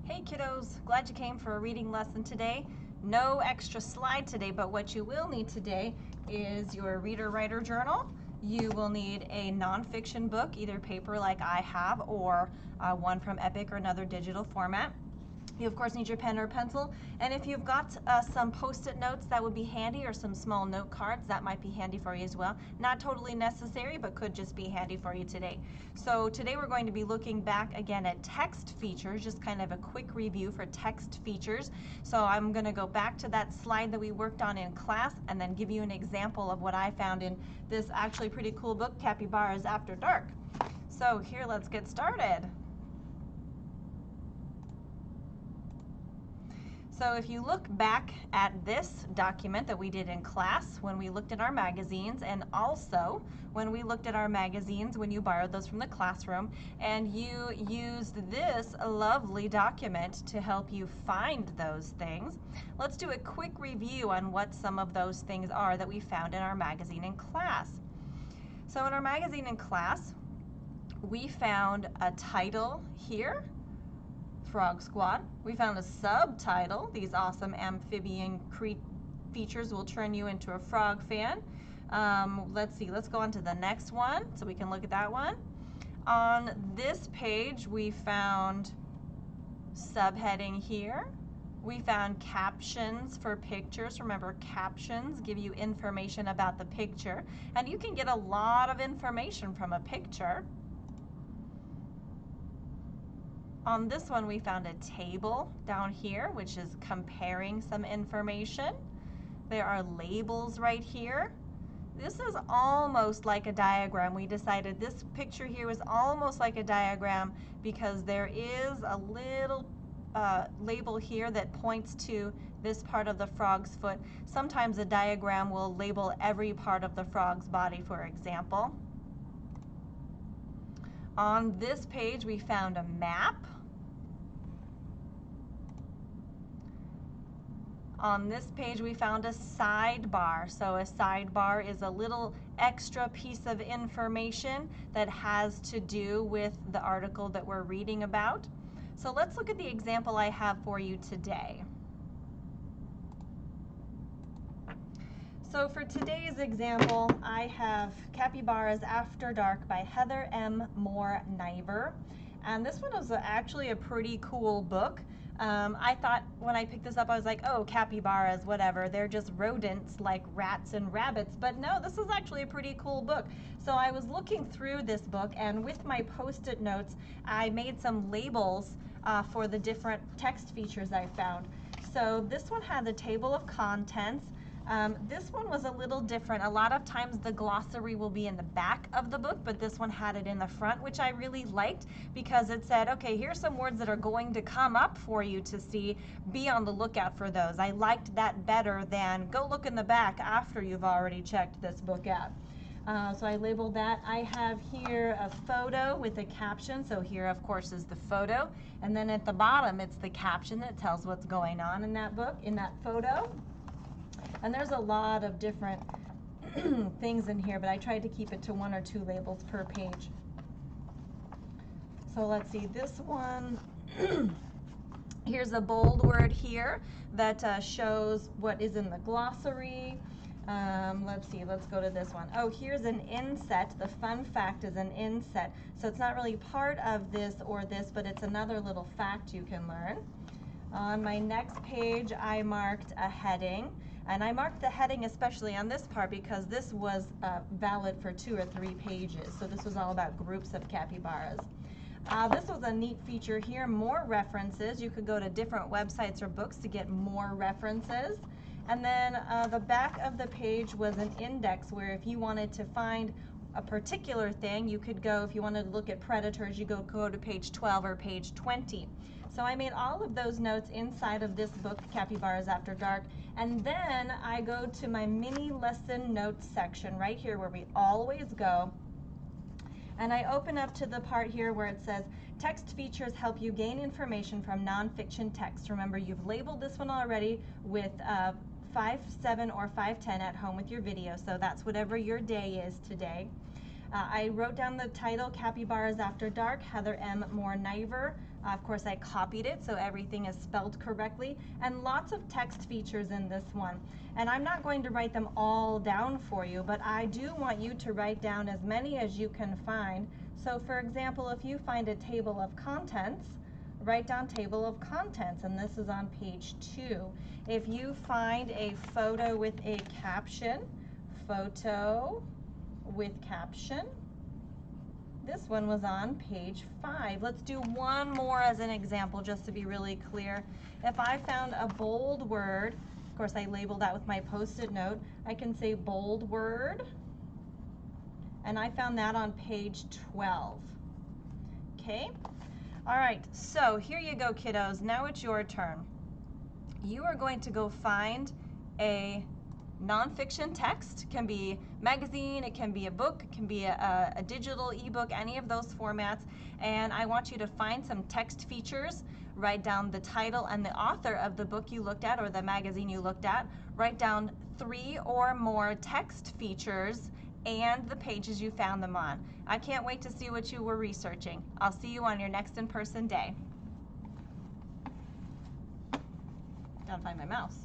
Hey kiddos, glad you came for a reading lesson today. No extra slide today, but what you will need today is your reader writer journal. You will need a nonfiction book, either paper like I have or one from Epic or another digital format. You of course need your pen or pencil, and if you've got some post-it notes, that would be handy, or some small note cards, that might be handy for you as well. Not totally necessary, but could just be handy for you today. So today we're going to be looking back again at text features, just kind of a quick review for text features. So I'm going to go back to that slide that we worked on in class and then give you an example of what I found in this actually pretty cool book, Capybaras After Dark. So here, let's get started. So if you look back at this document that we did in class when we looked at our magazines, and also when we looked at our magazines when you borrowed those from the classroom, and you used this lovely document to help you find those things, let's do a quick review on what some of those things are that we found in our magazine in class. So in our magazine in class, we found a title here, Frog Squad. We found a subtitle, these awesome amphibian features will turn you into a frog fan. Let's see, let's go on to the next one so we can look at that one. On this page, we found subheading here. We found captions for pictures. Remember, captions give you information about the picture, and you can get a lot of information from a picture. On this one, we found a table down here, which is comparing some information. There are labels right here. This is almost like a diagram. We decided this picture here was almost like a diagram because there is a little label here that points to this part of the frog's foot. Sometimes a diagram will label every part of the frog's body, for example. On this page, we found a map. On this page, we found a sidebar. So a sidebar is a little extra piece of information that has to do with the article that we're reading about. So let's look at the example I have for you today. So for today's example, I have Capybaras After Dark by Heather M. Moore Niver. And this one was actually a pretty cool book. I thought when I picked this up, I was like, oh, capybaras, whatever. They're just rodents like rats and rabbits. But no, this is actually a pretty cool book. So I was looking through this book, and with my post-it notes, I made some labels for the different text features I found. So this one had the table of contents. This one was a little different. A lot of times the glossary will be in the back of the book, but this one had it in the front, which I really liked because it said, okay, here's some words that are going to come up for you to see. Be on the lookout for those. I liked that better than go look in the back after you've already checked this book out. So I labeled that. I have here a photo with a caption. So here, of course, is the photo. And then at the bottom, it's the caption that tells what's going on in that book, in that photo. And there's a lot of different things in here, but I tried to keep it to 1 or 2 labels per page. So let's see, this one, here's a bold word here that shows what is in the glossary. Let's see, let's go to this one. Oh, here's an inset. The fun fact is an inset. So it's not really part of this or this, but it's another little fact you can learn. On my next page, I marked a heading. And I marked the heading especially on this part because this was valid for 2 or 3 pages. So this was all about groups of capybaras. This was a neat feature here, more references. You could go to different websites or books to get more references. And then the back of the page was an index where if you wanted to find a particular thing, you could go, if you wanted to look at predators, you go to page 12 or page 20. So I made all of those notes inside of this book, Capybaras After Dark, and then I go to my mini lesson notes section right here where we always go, and I open up to the part here where it says, text features help you gain information from nonfiction text. Remember, you've labeled this one already with 5-7 or 5-10 at home with your video, so that's whatever your day is today. I wrote down the title, Capybaras After Dark, Heather M. Moore Niver. Of course, I copied it so everything is spelled correctly, and lots of text features in this one. And I'm not going to write them all down for you, but I do want you to write down as many as you can find. So for example, if you find a table of contents, write down table of contents, and this is on page 2. If you find a photo with a caption, photo with caption. This one was on page 5. Let's do one more as an example just to be really clear. If I found a bold word, of course I label that with my post-it note, I can say bold word, and I found that on page 12. Okay? All right, so here you go, kiddos. Now it's your turn. You are going to go find a nonfiction text. It can be magazine, it can be a book, it can be a digital ebook, any of those formats. And I want you to find some text features, write down the title and the author of the book you looked at or the magazine you looked at, write down 3 or more text features and the pages you found them on. I can't wait to see what you were researching. I'll see you on your next in-person day. Gotta find my mouse.